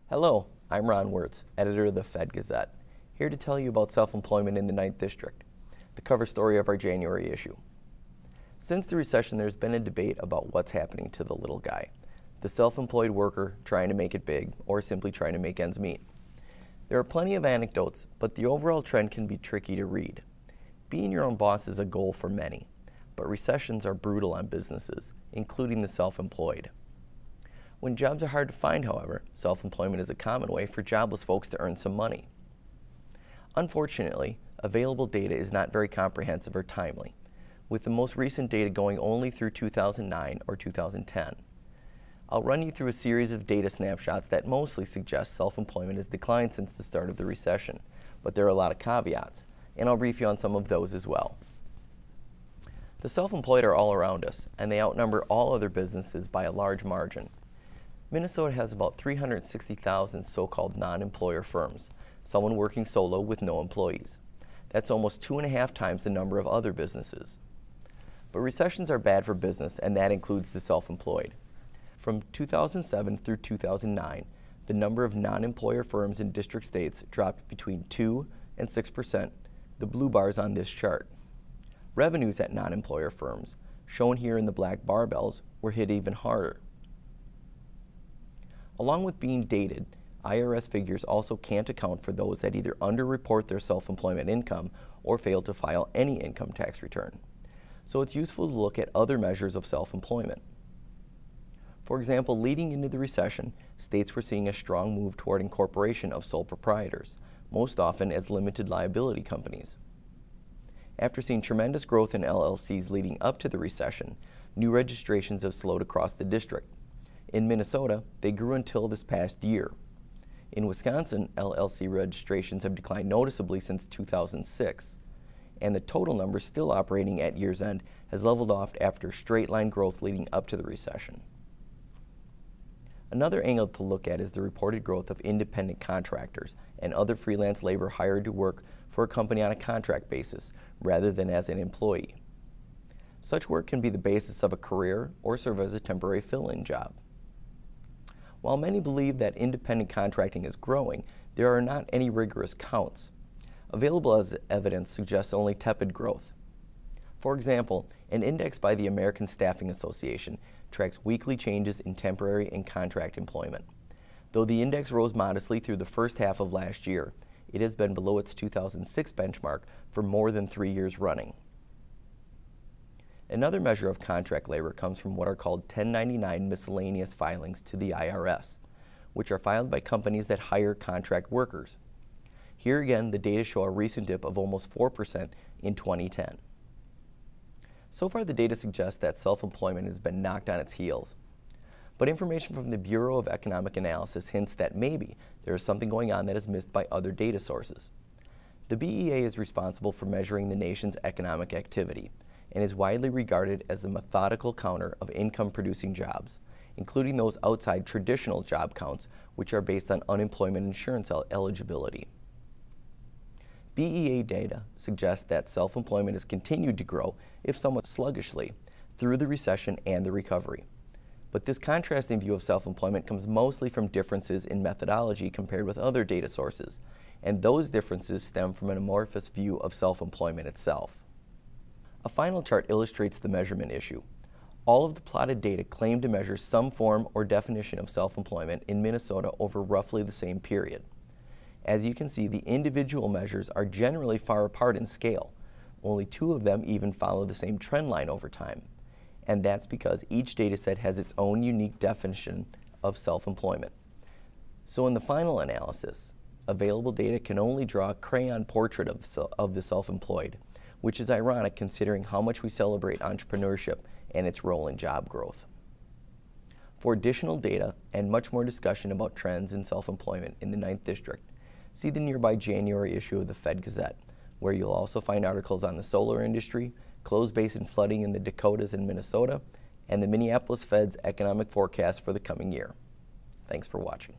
Hello, I'm Ron Wirtz, editor of the Fed Gazette, here to tell you about self-employment in the 9th District, the cover story of our January issue. Since the recession, there's been a debate about what's happening to the little guy, the self-employed worker trying to make it big or simply trying to make ends meet. There are plenty of anecdotes, but the overall trend can be tricky to read. Being your own boss is a goal for many, but recessions are brutal on businesses, including the self-employed. When jobs are hard to find, however, self-employment is a common way for jobless folks to earn some money. Unfortunately, available data is not very comprehensive or timely, with the most recent data going only through 2009 or 2010. I'll run you through a series of data snapshots that mostly suggest self-employment has declined since the start of the recession, but there are a lot of caveats, and I'll brief you on some of those as well. The self-employed are all around us, and they outnumber all other businesses by a large margin. Minnesota has about 360,000 so-called non-employer firms, someone working solo with no employees. That's almost 2.5 times the number of other businesses. But recessions are bad for business, and that includes the self-employed. From 2007 through 2009, the number of non-employer firms in district states dropped between 2 and 6%, the blue bars on this chart. Revenues at non-employer firms, shown here in the black barbells, were hit even harder. Along with being dated, IRS figures also can't account for those that either underreport their self-employment income or fail to file any income tax return. So it's useful to look at other measures of self-employment. For example, leading into the recession, states were seeing a strong move toward incorporation of sole proprietors, most often as limited liability companies. After seeing tremendous growth in LLCs leading up to the recession, new registrations have slowed across the district. In Minnesota, they grew until this past year. In Wisconsin, LLC registrations have declined noticeably since 2006, and the total number still operating at year's end has leveled off after straight-line growth leading up to the recession. Another angle to look at is the reported growth of independent contractors and other freelance labor hired to work for a company on a contract basis rather than as an employee. Such work can be the basis of a career or serve as a temporary fill-in job. While many believe that independent contracting is growing, there are not any rigorous counts. Available as evidence suggests only tepid growth. For example, an index by the American Staffing Association tracks weekly changes in temporary and contract employment. Though the index rose modestly through the first half of last year, it has been below its 2006 benchmark for more than 3 years running. Another measure of contract labor comes from what are called 1099 miscellaneous filings to the IRS, which are filed by companies that hire contract workers. Here again, the data show a recent dip of almost 4% in 2010. So far, the data suggests that self-employment has been knocked on its heels. But information from the Bureau of Economic Analysis hints that maybe there is something going on that is missed by other data sources. The BEA is responsible for measuring the nation's economic activity and is widely regarded as a methodical counter of income-producing jobs, including those outside traditional job counts, which are based on unemployment insurance eligibility. BEA data suggests that self-employment has continued to grow, if somewhat sluggishly, through the recession and the recovery. But this contrasting view of self-employment comes mostly from differences in methodology compared with other data sources, and those differences stem from an amorphous view of self-employment itself. A final chart illustrates the measurement issue. All of the plotted data claim to measure some form or definition of self-employment in Minnesota over roughly the same period. As you can see, the individual measures are generally far apart in scale. Only 2 of them even follow the same trend line over time. And that's because each data set has its own unique definition of self-employment. So in the final analysis, available data can only draw a crayon portrait of the self-employed, which is ironic considering how much we celebrate entrepreneurship and its role in job growth. For additional data and much more discussion about trends in self-employment in the 9th District, see the nearby January issue of the Fed Gazette, where you'll also find articles on the solar industry, closed basin flooding in the Dakotas and Minnesota, and the Minneapolis Fed's economic forecast for the coming year. Thanks for watching.